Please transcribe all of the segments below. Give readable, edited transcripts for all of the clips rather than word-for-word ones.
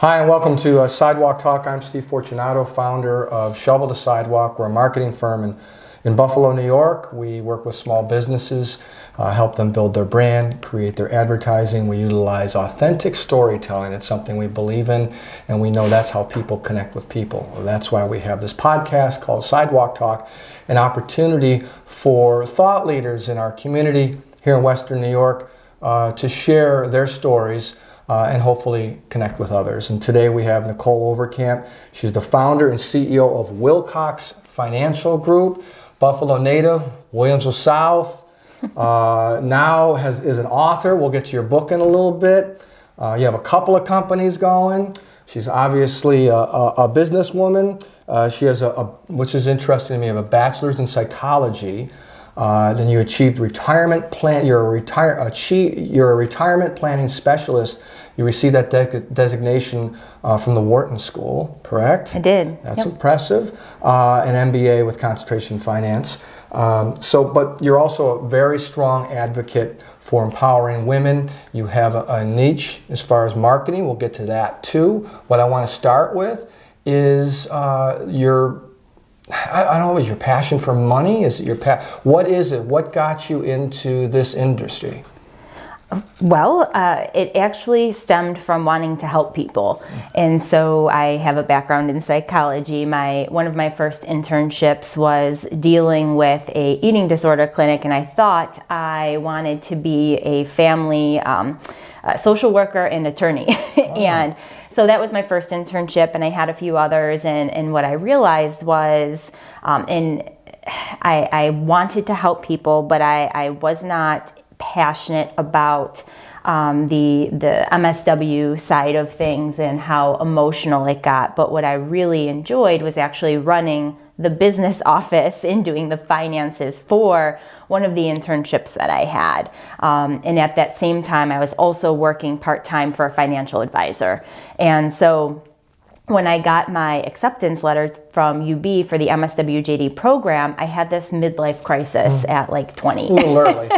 Hi, and welcome to Sidewalk Talk. I'm Steve Fortunato, founder of Shovel the Sidewalk. We're a marketing firm in Buffalo, New York. We work with small businesses, help them build their brand, create their advertising. We utilize authentic storytelling. It's something we believe in, and we know that's how people connect with people. That's why we have this podcast called Sidewalk Talk, an opportunity for thought leaders in our community here in Western New York to share their stories and hopefully connect with others. And today we have Nicholle Overkamp. She's the founder and CEO of Wilcox Financial Group, Buffalo native, Williamsville South. Now is an author. We'll get to your book in a little bit. You have a couple of companies going. She's obviously a businesswoman. She has which is interesting to me, of a bachelor's in psychology. Then you achieved retirement plan. You're a retirement planning specialist. You received that designation from the Wharton School, correct? I did. That's impressive. An MBA with concentration in finance. But you're also a very strong advocate for empowering women. You have a niche as far as marketing. We'll get to that too. What I want to start with is I don't know, is your passion for money? Is it what is it? What got you into this industry? Well, it actually stemmed from wanting to help people. And so I have a background in psychology. One of my first internships was dealing with a eating disorder clinic, and I thought I wanted to be a family social worker and attorney. Oh. And so that was my first internship, and I had a few others. And what I realized was, I wanted to help people, but I was not passionate about the MSW side of things and how emotional it got. But what I really enjoyed was actually running the business office and doing the finances for one of the internships that I had. And at that same time, I was also working part-time for a financial advisor. And so when I got my acceptance letter from UB for the MSWJD program, I had this midlife crisis at like 20. A little early.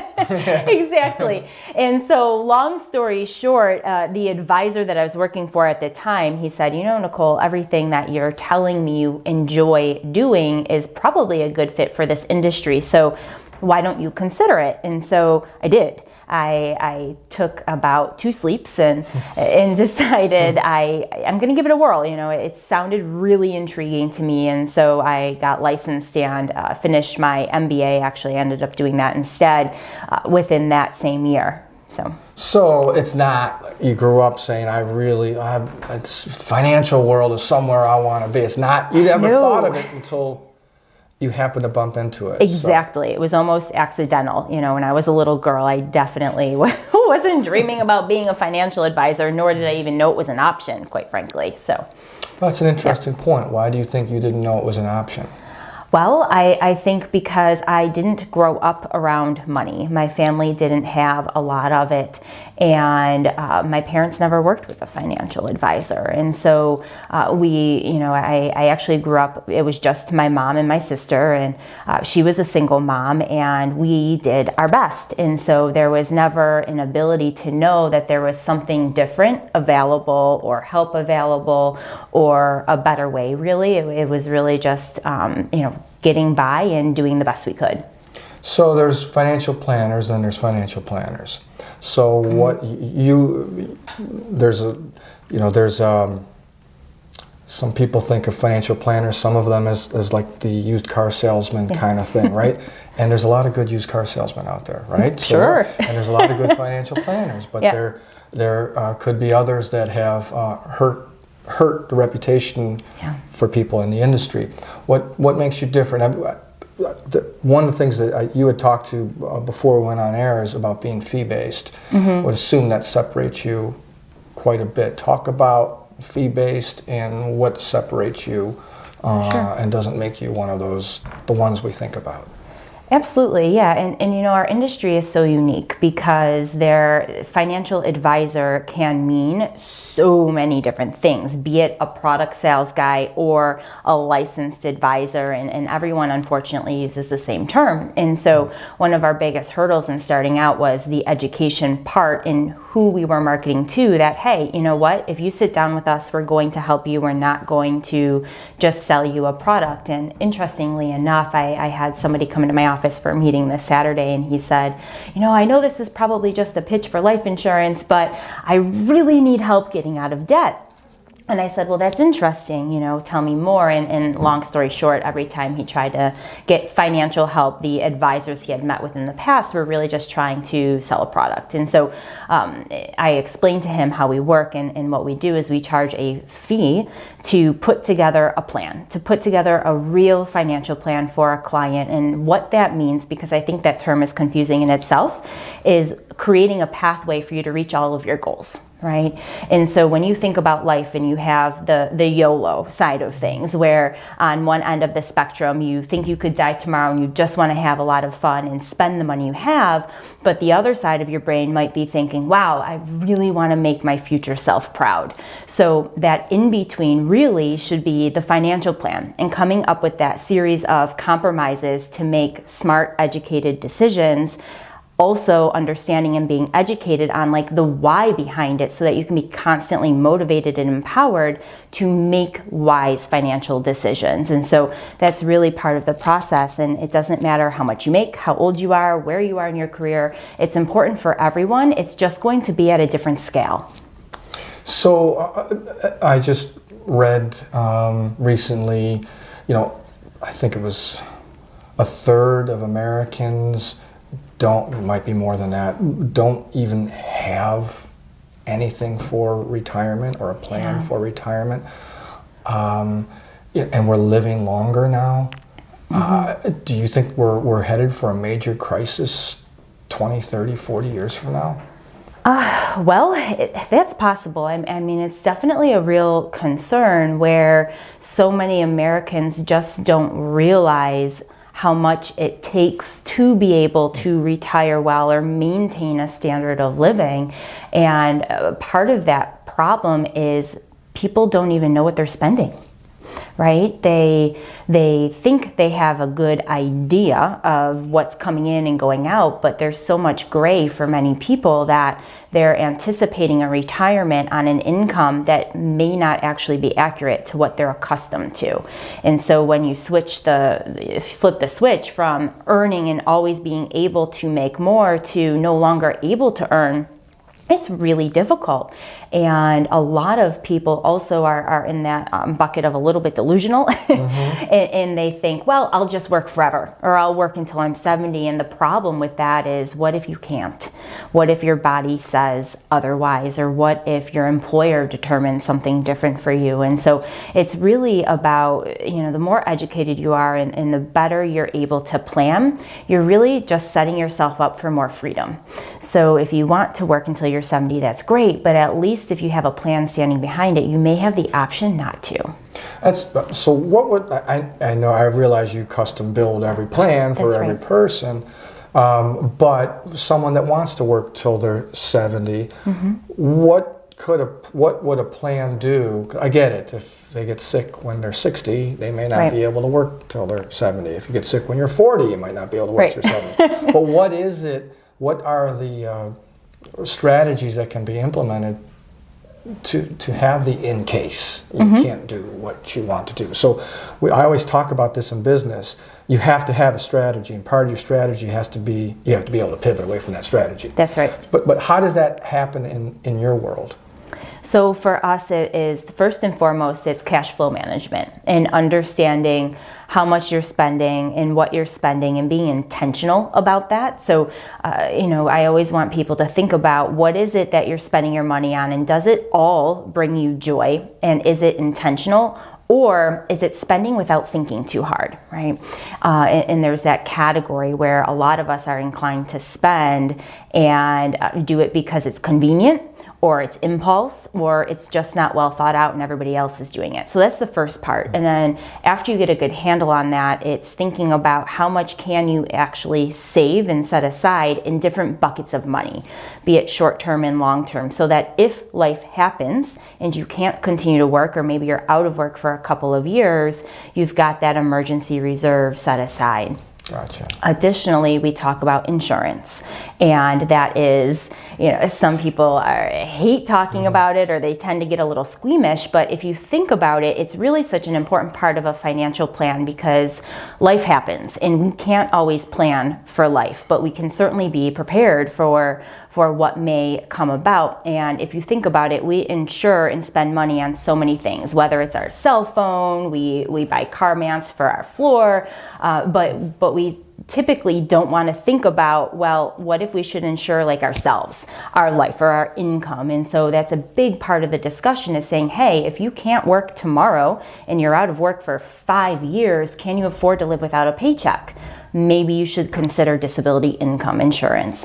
Exactly. And so long story short, the advisor that I was working for at the time, he said, you know, Nicholle, everything that you're telling me you enjoy doing is probably a good fit for this industry. So why don't you consider it? And so I did. I took about 2 sleeps and decided I'm going to give it a whirl. You know, it sounded really intriguing to me, and so I got licensed and finished my MBA. Actually, I ended up doing that instead within that same year. So it's not you grew up saying it's financial world is somewhere I want to be. It's not you never thought of it until you happen to bump into it. Exactly. So. It was almost accidental. You know, when I was a little girl, I definitely wasn't dreaming about being a financial advisor, nor did I even know it was an option, quite frankly. So that's an interesting point. Why do you think you didn't know it was an option? Well, I think because I didn't grow up around money. My family didn't have a lot of it, and my parents never worked with a financial advisor. And so I actually grew up, it was just my mom and my sister, and she was a single mom, and we did our best. And so there was never an ability to know that there was something different available or help available or a better way, really. It was really just, getting by and doing the best we could. So there's financial planners and there's financial planners. So some people think of financial planners, some of them as like the used car salesman kind of thing, right? And there's a lot of good used car salesmen out there, right? Sure. And there's a lot of good financial planners, but there could be others that have hurt the reputation for people in the industry. What makes you different? One of the things that you had talked to before we went on air is about being fee-based. I would assume that separates you quite a bit. Talk about fee-based and what separates you and doesn't make you one of the ones we think about. Absolutely, yeah. And you know, our industry is so unique because their financial advisor can mean so many different things, be it a product sales guy or a licensed advisor, and everyone unfortunately uses the same term. And so one of our biggest hurdles in starting out was the education part in who we were marketing to, that, hey, you know what, if you sit down with us, we're going to help you. We're not going to just sell you a product. And interestingly enough, I had somebody come into my office for a meeting this Saturday, and he said, you know, I know this is probably just a pitch for life insurance, but I really need help getting out of debt. And I said, well, that's interesting, you know, tell me more. And long story short, every time he tried to get financial help, the advisors he had met with in the past were really just trying to sell a product. And so I explained to him how we work, and what we do is we charge a fee to put together a plan, to put together a real financial plan for a client. And what that means, because I think that term is confusing in itself, is creating a pathway for you to reach all of your goals. Right? And so when you think about life and you have the YOLO side of things, where on one end of the spectrum, you think you could die tomorrow and you just want to have a lot of fun and spend the money you have, but the other side of your brain might be thinking, wow, I really want to make my future self proud. So that in between really should be the financial plan, and coming up with that series of compromises to make smart, educated decisions. Also understanding and being educated on like the why behind it, so that you can be constantly motivated and empowered to make wise financial decisions. And so that's really part of the process. And it doesn't matter how much you make, how old you are, where you are in your career. It's important for everyone. It's just going to be at a different scale. So I just read recently, you know, I think it was a third of Americans might be more than that, don't even have anything for retirement or a plan for retirement. And we're living longer now. Do you think we're headed for a major crisis 20, 30, 40 years from now? Well, that's possible. I mean, it's definitely a real concern where so many Americans just don't realize how much it takes to be able to retire well or maintain a standard of living. And part of that problem is people don't even know what they're spending, right? They think they have a good idea of what's coming in and going out, but there's so much gray for many people that they're anticipating a retirement on an income that may not actually be accurate to what they're accustomed to. And so when you flip the switch from earning and always being able to make more to no longer able to earn, it's really difficult. And a lot of people also are in that bucket of a little bit delusional. And they think, well, I'll just work forever, or I'll work until I'm 70. And the problem with that is, what if you can't? What if your body says otherwise? Or what if your employer determines something different for you? And so it's really about, you know, the more educated you are and the better you're able to plan, you're really just setting yourself up for more freedom. So if you want to work until you're 70, that's great, but at least if you have a plan standing behind it, you may have the option not to. So what would, I know, I realize you custom build every plan for every person, but someone that wants to work till they're 70, what would a plan do? I get it, if they get sick when they're 60, they may not be able to work till they're 70. If you get sick when you're 40, you might not be able to work till 70. But what is it, what are the strategies that can be implemented to have the in case you can't do what you want to do? So I always talk about this in business. You have to have a strategy, and part of your strategy has to be, you have to be able to pivot away from that strategy. That's right. But how does that happen in your world? So for us, it is first and foremost, it's cash flow management and understanding how much you're spending and what you're spending and being intentional about that. So, I always want people to think about, what is it that you're spending your money on, and does it all bring you joy, and is it intentional? Or is it spending without thinking too hard, right? And there's that category where a lot of us are inclined to spend and do it because it's convenient, or it's impulse, or it's just not well thought out and everybody else is doing it. So that's the first part. And then after you get a good handle on that, it's thinking about how much can you actually save and set aside in different buckets of money, be it short-term and long-term, so that if life happens and you can't continue to work, or maybe you're out of work for a couple of years, you've got that emergency reserve set aside. Gotcha. Additionally, we talk about insurance, and that is, some people hate talking about it, or they tend to get a little squeamish, but if you think about it, it's really such an important part of a financial plan, because life happens and we can't always plan for life, but we can certainly be prepared for what may come about. And if you think about it, we insure and spend money on so many things, whether it's our cell phone, we buy car mats for our floor, but we typically don't want to think about, well, what if we should insure like ourselves, our life, or our income? And so that's a big part of the discussion, is saying, hey, if you can't work tomorrow and you're out of work for 5 years, can you afford to live without a paycheck? Maybe you should consider disability income insurance.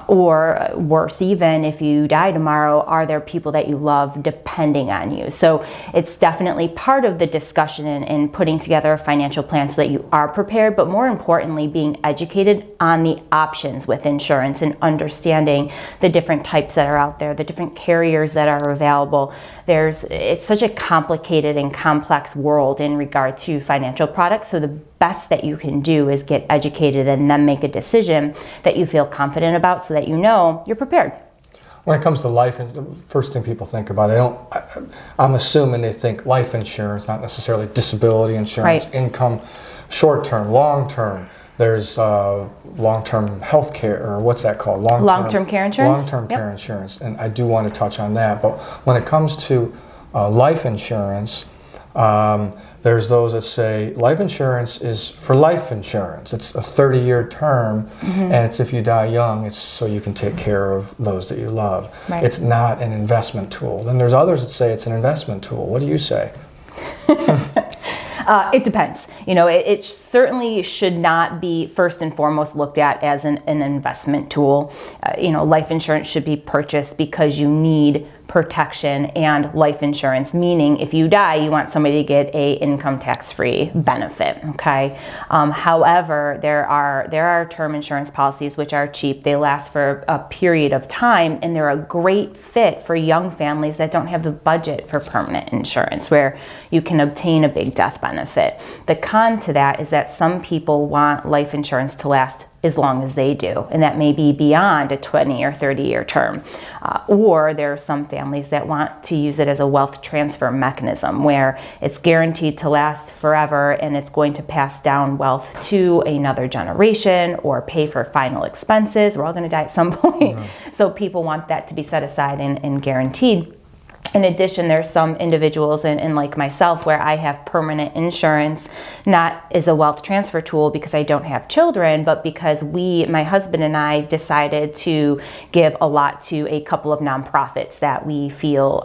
Or worse, even if you die tomorrow, are there people that you love depending on you? So it's definitely part of the discussion in putting together a financial plan so that you are prepared, but more importantly, being educated on the options with insurance and understanding the different types that are out there, the different carriers that are available. It's such a complicated and complex world in regard to financial products. So the best that you can do is get educated and then make a decision that you feel confident about, so that you're prepared. When it comes to life, the first thing people think about, I'm assuming they think life insurance, not necessarily disability insurance, right. Income, short-term, long-term. There's long-term health care, or what's that called? Long-term care insurance? Long-term care insurance, and I do want to touch on that. But when it comes to life insurance, there's those that say life insurance is for life insurance. It's a 30-year term, and it's if you die young, it's so you can take care of those that you love. Right. It's not an investment tool. Then there's others that say it's an investment tool. What do you say? It depends. It certainly should not be first and foremost looked at as an investment tool. Life insurance should be purchased because you need protection and life insurance, meaning if you die, you want somebody to get a income tax-free benefit, okay? However, there are term insurance policies which are cheap. They last for a period of time, and they're a great fit for young families that don't have the budget for permanent insurance, where you can obtain a big death benefit. The con to that is that some people want life insurance to last as long as they do, and that may be beyond a 20 or 30-year term. Or there are some families that want to use it as a wealth transfer mechanism, where it's guaranteed to last forever and it's going to pass down wealth to another generation or pay for final expenses. We're all going to die at some point. So people want that to be set aside and guaranteed. In addition, there's some individuals, and like myself, where I have permanent insurance, not as a wealth transfer tool because I don't have children, but because my husband and I, decided to give a lot to a couple of nonprofits that we feel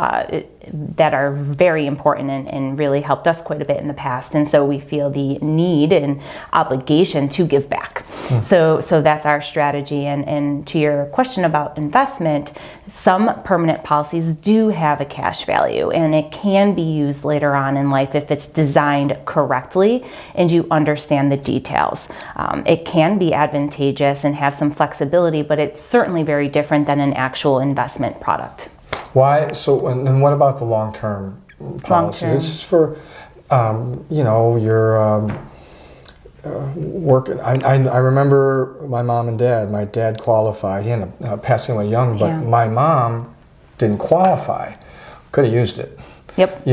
that are very important and really helped us quite a bit in the past. And so we feel the need and obligation to give back. So that's our strategy. And to your question about investment, some permanent policies do have a cash value, and it can be used later on in life if it's designed correctly and you understand the details. It can be advantageous and have some flexibility, but it's certainly very different than an actual investment product. Why? So, and what about the long-term policy? This is for, your working. I remember my mom and dad. My dad qualified. He ended up passing away young, but my mom didn't qualify. Could have used it. Yep.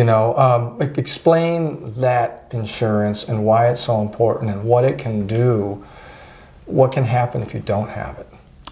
Explain that insurance and why it's so important and what it can do. What can happen if you don't have it?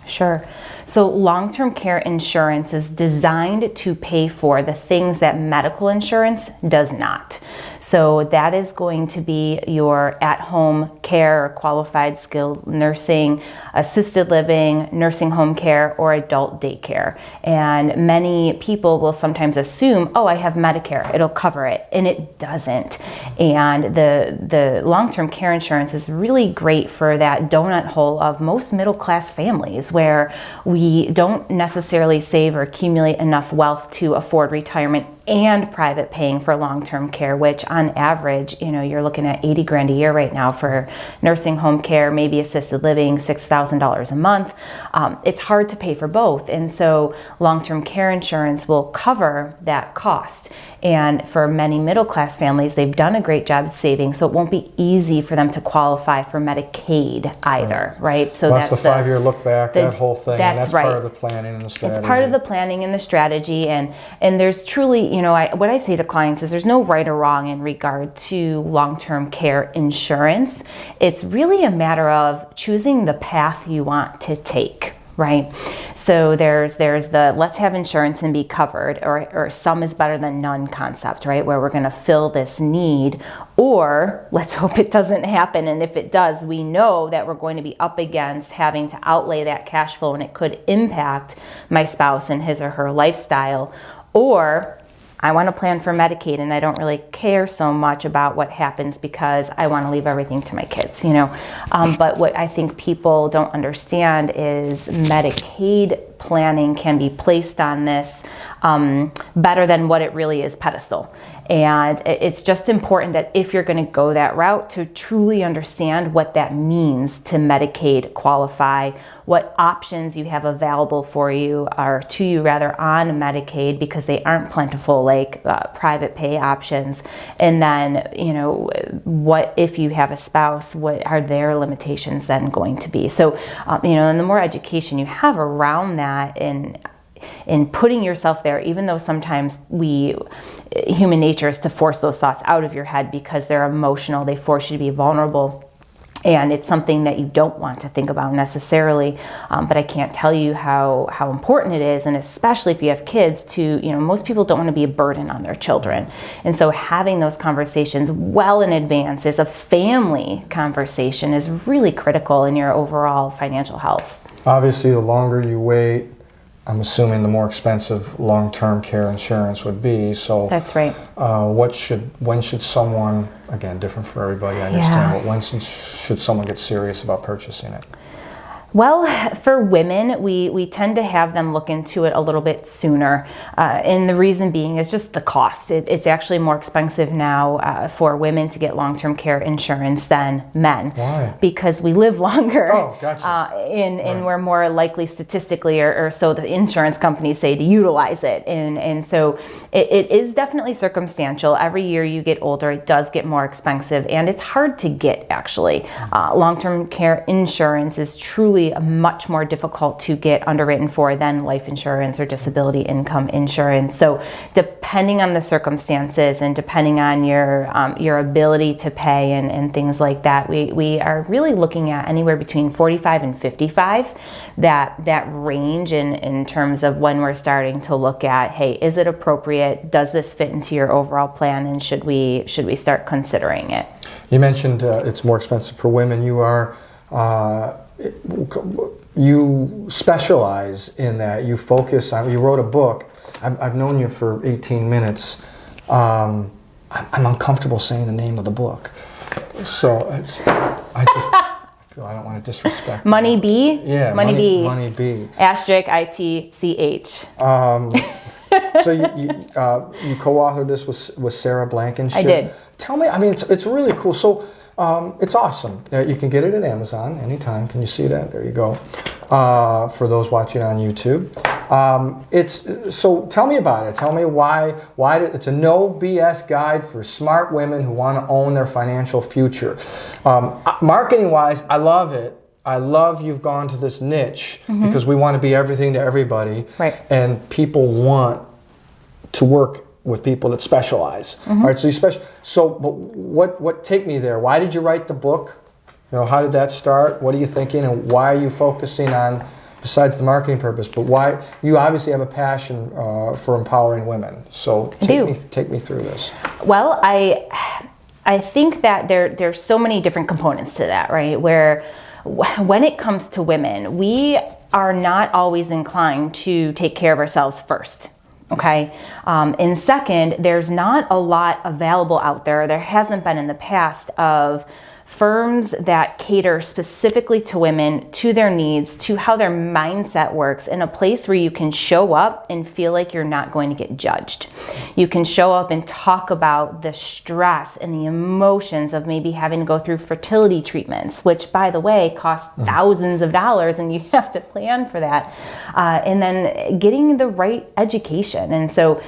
Sure. So long-term care insurance is designed to pay for the things that medical insurance does not. So that is going to be your at-home care, qualified skilled nursing, assisted living, nursing home care, or adult daycare. And many people will sometimes assume, I have Medicare, it'll cover it, and it doesn't. And the long-term care insurance is really great for that donut hole of most middle-class families, where we don't necessarily save or accumulate enough wealth to afford retirement and private paying for long-term care, which on average, you're looking at 80 grand a year right now for nursing home care, maybe assisted living, $6,000 a month. It's hard to pay for both. And so long-term care insurance will cover that cost. And for many middle-class families, they've done a great job saving, so it won't be easy for them to qualify for Medicaid either, right? So that's the 5-year look back, that whole thing, and that's right. part of the planning and the strategy. It's part of the planning and the strategy, and there's truly, what I say to clients is there's no right or wrong in regard to long-term care insurance. It's really a matter of choosing the path you want to take. Right? So there's the let's have insurance and be covered, or some is better than none concept, right? Where we're going to fill this need, or let's hope it doesn't happen. And if it does, we know that we're going to be up against having to outlay that cash flow, and it could impact my spouse and his or her lifestyle. Or I want to plan for Medicaid and I don't really care so much about what happens because I want to leave everything to my kids, But what I think people don't understand is Medicaid planning can be placed on this better than what it really is pedestal. And it's just important that if you're going to go that route, to truly understand what that means to Medicaid qualify, what options you have available for you, or to you rather, on Medicaid, because they aren't plentiful like private pay options. And then, what if you have a spouse, what are their limitations then going to be? So, and the more education you have around that, in putting yourself there, even though sometimes human nature is to force those thoughts out of your head because they're emotional, they force you to be vulnerable. And it's something that you don't want to think about necessarily, but I can't tell you how important it is, and especially if you have kids, most people don't want to be a burden on their children. And so having those conversations well in advance as a family conversation is really critical in your overall financial health. Obviously, the longer you wait, I'm assuming the more expensive long-term care insurance would be. So that's right. When should someone, again, different for everybody, I understand, but when should someone get serious about purchasing it? Well, for women, we tend to have them look into it a little bit sooner. And the reason being is just the cost. It's actually more expensive now for women to get long-term care insurance than men. Why? Because we live longer. Oh, gotcha. And we're more likely statistically, or so the insurance companies say, to utilize it. And so it is definitely circumstantial. Every year you get older, it does get more expensive, and it's hard to get, actually. Long-term care insurance is truly much more difficult to get underwritten for than life insurance or disability income insurance. So depending on the circumstances and depending on your ability to pay and things like that, we are really looking at anywhere between 45 and 55, that range in terms of when we're starting to look at, hey, is it appropriate? Does this fit into your overall plan? And should we start considering it? You mentioned it's more expensive for women. You specialize in that. You focus on. You wrote a book. I've known you for 18 minutes. I'm uncomfortable saying the name of the book, so I feel I don't want to disrespect. Money B. Yeah, Money B. Money B. Asterisk ITCH. So you co-authored this with Sarah Blankenship. I did. Tell me. I mean, it's really cool. So. It's awesome. You can get it at Amazon anytime. Can you see that? There you go. For those watching on YouTube. So tell me about it. Tell me why it's a no BS guide for smart women who want to own their financial future. Marketing wise, I love it. I love you've gone to this niche because we want to be everything to everybody. Right. And people want to work with people that specialize. All right, but what take me there? Why did you write the book? How did that start? What are you thinking, and why are you focusing on, besides the marketing purpose, but why you obviously have a passion for empowering women. So take me through this. Well, I think that there's so many different components to that, right? Where when it comes to women, we are not always inclined to take care of ourselves first. Okay. And second, there's not a lot available out there. There hasn't been in the past of firms that cater specifically to women, to their needs, to how their mindset works, in a place where you can show up and feel like you're not going to get judged. You can show up and talk about the stress and the emotions of maybe having to go through fertility treatments, which, by the way, cost thousands of dollars, and you have to plan for that. And then getting the right education. And so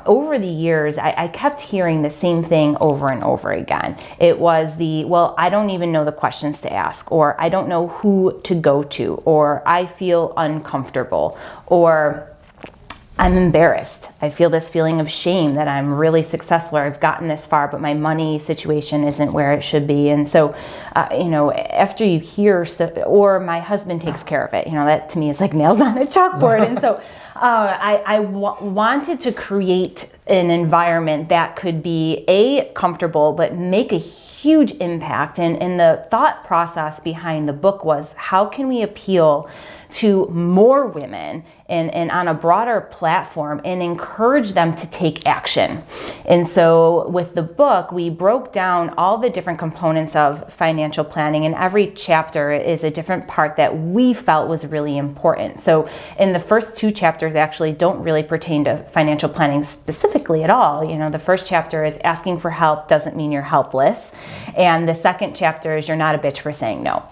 over the years, I kept hearing the same thing over and over again. It was well, I don't even know the questions to ask, or I don't know who to go to, or I feel uncomfortable, or I'm embarrassed. I feel this feeling of shame that I'm really successful, or I've gotten this far, but my money situation isn't where it should be. And so, after you hear, or my husband takes care of it, that to me is like nails on a chalkboard. And so I wanted to create an environment that could be comfortable, but make a huge impact. And the thought process behind the book was, how can we appeal to more women and on a broader platform and encourage them to take action? And so with the book, we broke down all the different components of financial planning, and every chapter is a different part that we felt was really important. So in the first 2 chapters actually don't really pertain to financial planning specifically at all. The first chapter is asking for help doesn't mean you're helpless. And the second chapter is you're not a bitch for saying no.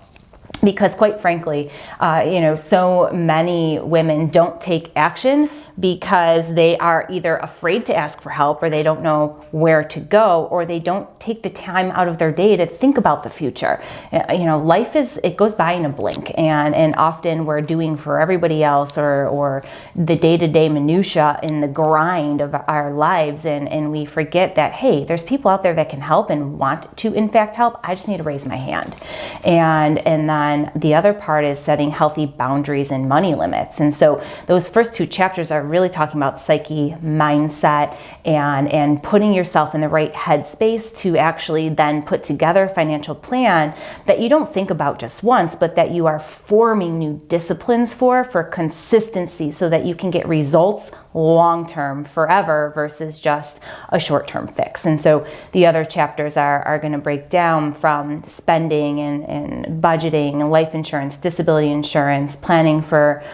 Because quite frankly, so many women don't take action because they are either afraid to ask for help, or they don't know where to go, or they don't take the time out of their day to think about the future. Life it goes by in a blink, and often we're doing for everybody else, or the day-to-day minutia in the grind of our lives, and we forget that, hey, there's people out there that can help and want to in fact help. I just need to raise my hand. And then the other part is setting healthy boundaries and money limits. And so those first 2 chapters are really talking about psyche, mindset, and putting yourself in the right headspace to actually then put together a financial plan that you don't think about just once, but that you are forming new disciplines for consistency, so that you can get results long-term, forever, versus just a short-term fix. And so the other chapters are going to break down from spending and budgeting, life insurance, disability insurance, planning for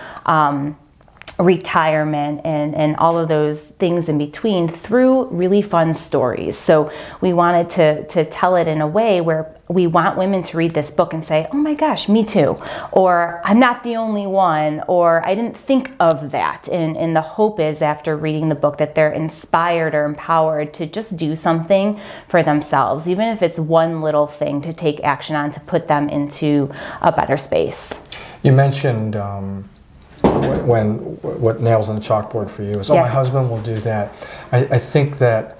retirement, and all of those things in between, through really fun stories. So we wanted to tell it in a way where we want women to read this book and say, oh my gosh, me too, or I'm not the only one, or I didn't think of that. And the hope is, after reading the book, that they're inspired or empowered to just do something for themselves, even if it's one little thing to take action on, to put them into a better space. You mentioned what nails on the chalkboard for you is, my husband will do that. I think that,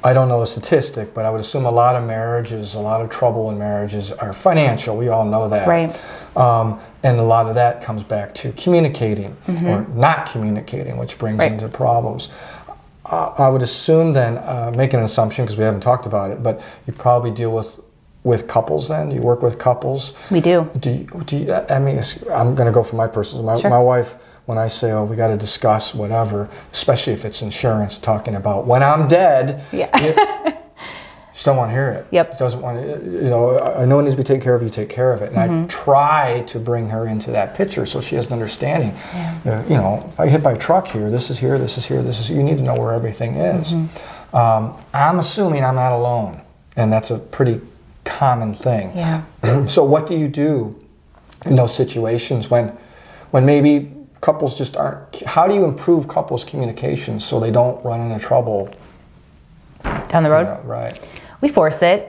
I don't know the statistic, but I would assume a lot of trouble in marriages are financial. We all know that. Right. And a lot of that comes back to communicating, or not communicating, which brings into problems. I would assume then, making an assumption because we haven't talked about it, but you probably deal with couples then? You work with couples? We do. Do you, I mean, I'm going to go for my personal. My wife, when I say, we got to discuss whatever, especially if it's insurance, talking about when I'm dead, she don't want to hear it. Yep. Doesn't want to, I know it needs to be taken care of, you take care of it. And I try to bring her into that picture so she has an understanding. If I get hit by a truck here, this is here, this is here, this is, you need to know where everything is. I'm assuming I'm not alone. And that's a pretty common thing. So what do you do in those situations when maybe couples just aren't, how do you improve couples' communication so they don't run into trouble down the road? Right. We force it.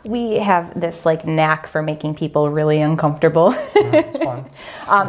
We have this knack for making people really uncomfortable. It's fun.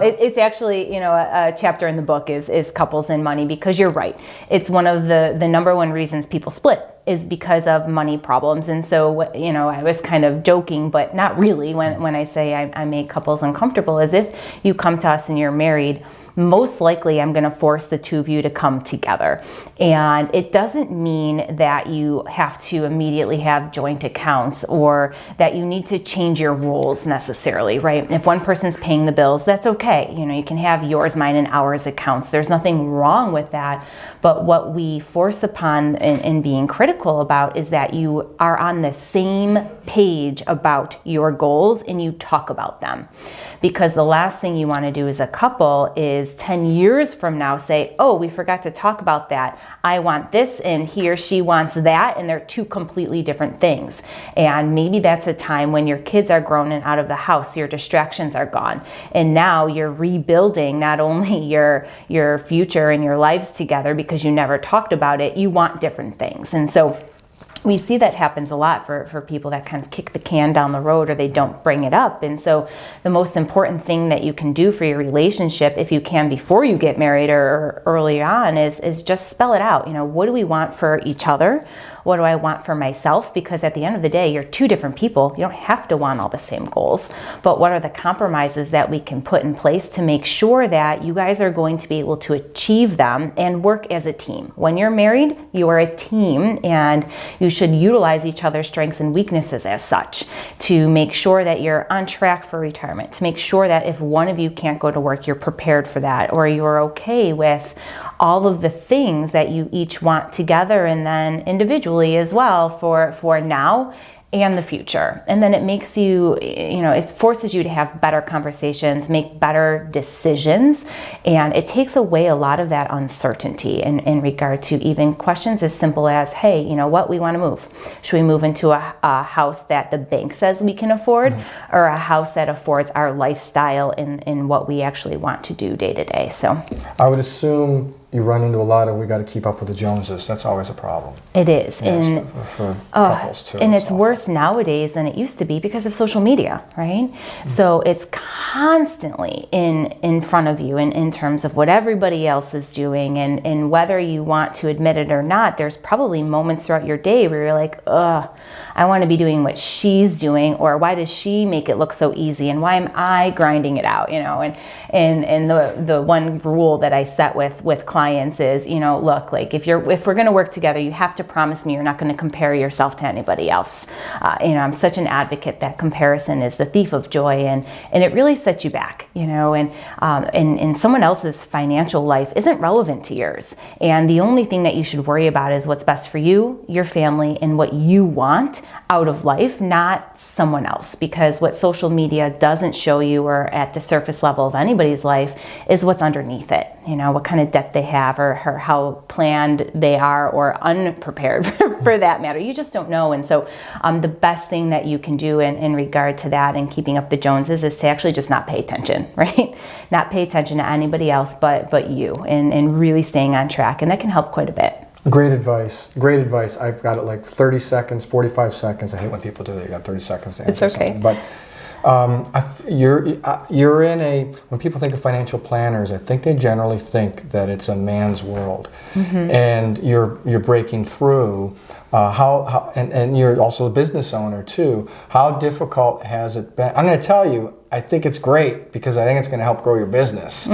It's actually, a chapter in the book is couples and money, because you're right. It's one of the number one reasons people split is because of money problems. And so, I was kind of joking, but not really, when I say I make couples uncomfortable, is if you come to us and you're married, most likely I'm going to force the two of you to come together. And it doesn't mean that you have to immediately have joint accounts or that you need to change your roles necessarily, right? If one person's paying the bills, that's okay. You can have yours, mine, and ours accounts. There's nothing wrong with that. But what we force upon in being critical about is that you are on the same page about your goals and you talk about them. Because the last thing you want to do as a couple is 10 years from now say, oh, we forgot to talk about that. I want this and he or she wants that, and they're two completely different things. And maybe that's a time when your kids are grown and out of the house, your distractions are gone. And now you're rebuilding not only your future and your lives together because you never talked about it, you want different things. And so we see that happens a lot for people that kind of kick the can down the road or they don't bring it up. And so the most important thing that you can do for your relationship, if you can before you get married or early on, is just spell it out. What do we want for each other? What do I want for myself? Because at the end of the day, you're two different people. You don't have to want all the same goals. But what are the compromises that we can put in place to make sure that you guys are going to be able to achieve them and work as a team? When you're married, you are a team, and you should utilize each other's strengths and weaknesses as such to make sure that you're on track for retirement, to make sure that if one of you can't go to work, you're prepared for that, or you're okay with all of the things that you each want together and then individually as well for now and the future. And then it makes you, it forces you to have better conversations, make better decisions, and it takes away a lot of that uncertainty in regard to even questions as simple as, hey, we want to move. Should we move into a house that the bank says we can afford, or a house that affords our lifestyle in what we actually want to do day to day? So I would assume you run into a lot of, we got to keep up with the Joneses. That's always a problem. It is. Yes, and for couples too. And it's worse nowadays than it used to be because of social media, right? So it's constantly in front of you in terms of what everybody else is doing, and whether you want to admit it or not, there's probably moments throughout your day where you're like, I want to be doing what she's doing, or why does she make it look so easy, and why am I grinding it out, and the one rule that I set with clients is, look, like if we're going to work together, you have to promise me you're not going to compare yourself to anybody else. I'm such an advocate that comparison is the thief of joy, and it really sets you back, and someone else's financial life isn't relevant to yours. And the only thing that you should worry about is what's best for you, your family, and what you want out of life, not someone else. Because what social media doesn't show you, or at the surface level of anybody's life, is what's underneath it. What kind of debt they have, or how planned they are, or unprepared for that matter. You just don't know. And so the best thing that you can do in regard to that and keeping up the Joneses is to actually just not pay attention, right? Not pay attention to anybody else but you, and really staying on track. And that can help quite a bit. Great advice. Great advice. I've got it like 30 seconds, 45 seconds. I hate when people do that. You got 30 seconds to answer something. But you're in a, when people think of financial planners, I think they generally think that it's a man's world. And you're breaking through. And you're also a business owner too. How difficult has it been? I'm going to tell you, I think it's great because I think it's going to help grow your business.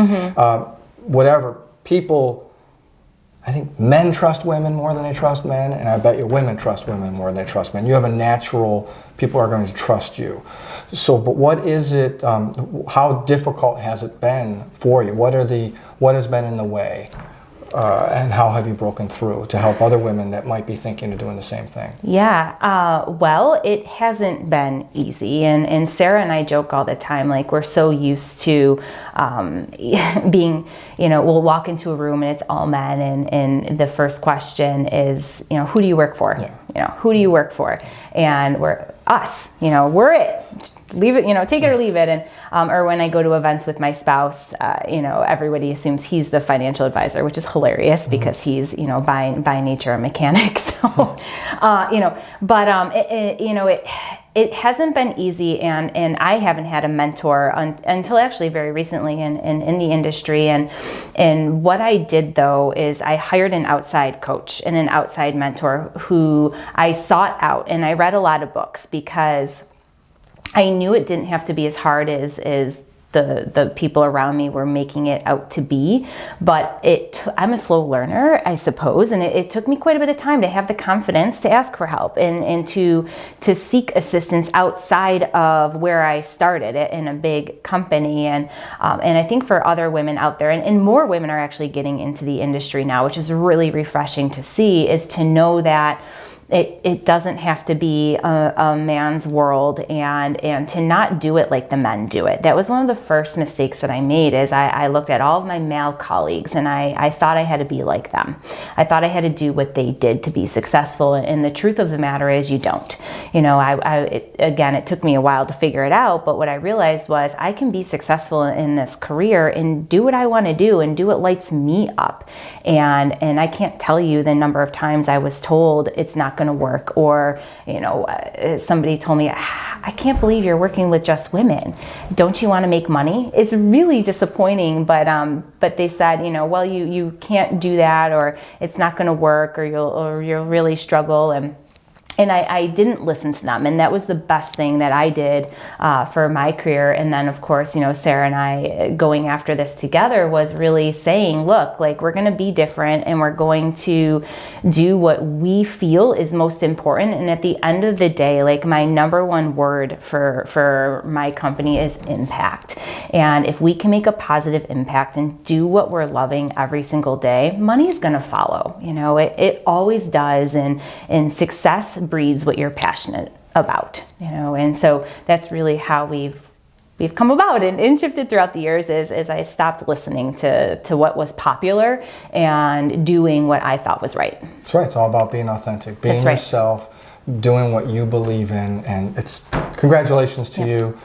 Whatever people. I think men trust women more than they trust men, and I bet you women trust women more than they trust men. You have a natural, people are going to trust you. So, but what is it, how difficult has it been for you? What has been in the way? And how have you broken through to help other women that might be thinking of doing the same thing? Yeah, well, it hasn't been easy. And Sarah and I joke all the time, like we're so used to being, we'll walk into a room and it's all men, and the first question is, who do you work for? Yeah. Who do you work for? And we're us, we're it. Leave it, take it or leave it. And or when I go to events with my spouse, everybody assumes he's the financial advisor, which is hilarious because he's, by nature a mechanic. So, it hasn't been easy, and I haven't had a mentor until actually very recently in the industry. And what I did though is I hired an outside coach and an outside mentor who I sought out, and I read a lot of books because I knew it didn't have to be as hard as the people around me were making it out to be. But I'm a slow learner, I suppose, and it took me quite a bit of time to have the confidence to ask for help and to seek assistance outside of where I started in a big company. And I think for other women out there, and more women are actually getting into the industry now, which is really refreshing to see, is to know that it doesn't have to be a man's world, and to not do it like the men do it. That was one of the first mistakes that I made, is I looked at all of my male colleagues and I thought I had to be like them. I thought I had to do what they did to be successful, and the truth of the matter is you don't. You know, it took me a while to figure it out, but what I realized was I can be successful in this career and do what I want to do and do what lights me up. And I can't tell you the number of times I was told it's not going to work, or somebody told me, I can't believe you're working with just women. Don't you want to make money? It's really disappointing, but they said, well, you can't do that, or it's not going to work, or you'll really struggle. And I didn't listen to them. And that was the best thing that I did for my career. And then, of course, Sarah and I going after this together was really saying, look, like, we're going to be different, and we're going to do what we feel is most important. And at the end of the day, like, my number one word for my company is impact. And if we can make a positive impact and do what we're loving every single day, money's going to follow. It always does. And success breeds what you're passionate about, and so that's really how we've come about and shifted throughout the years as I stopped listening to what was popular and doing what I thought was right. That's right. It's all about being authentic, being yourself, doing what you believe in, and it's congratulations to you.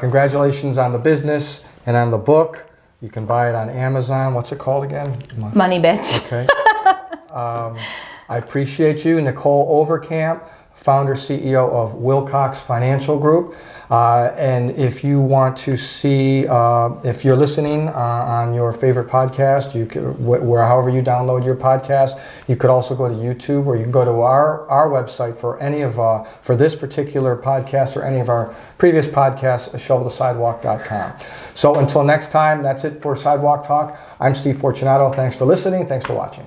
Congratulations on the business and on the book. You can buy it on Amazon. What's it called again? Money Bitch. Okay. I appreciate you, Nicholle Overkamp, founder, CEO of Wilcox Financial Group. And if you want to see, if you're listening on your favorite podcast, you can, however you download your podcast, you could also go to YouTube, or you can go to our website for any of for this particular podcast or any of our previous podcasts, shovelthesidewalk.com. So until next time, that's it for Sidewalk Talk. I'm Steve Fortunato. Thanks for listening. Thanks for watching.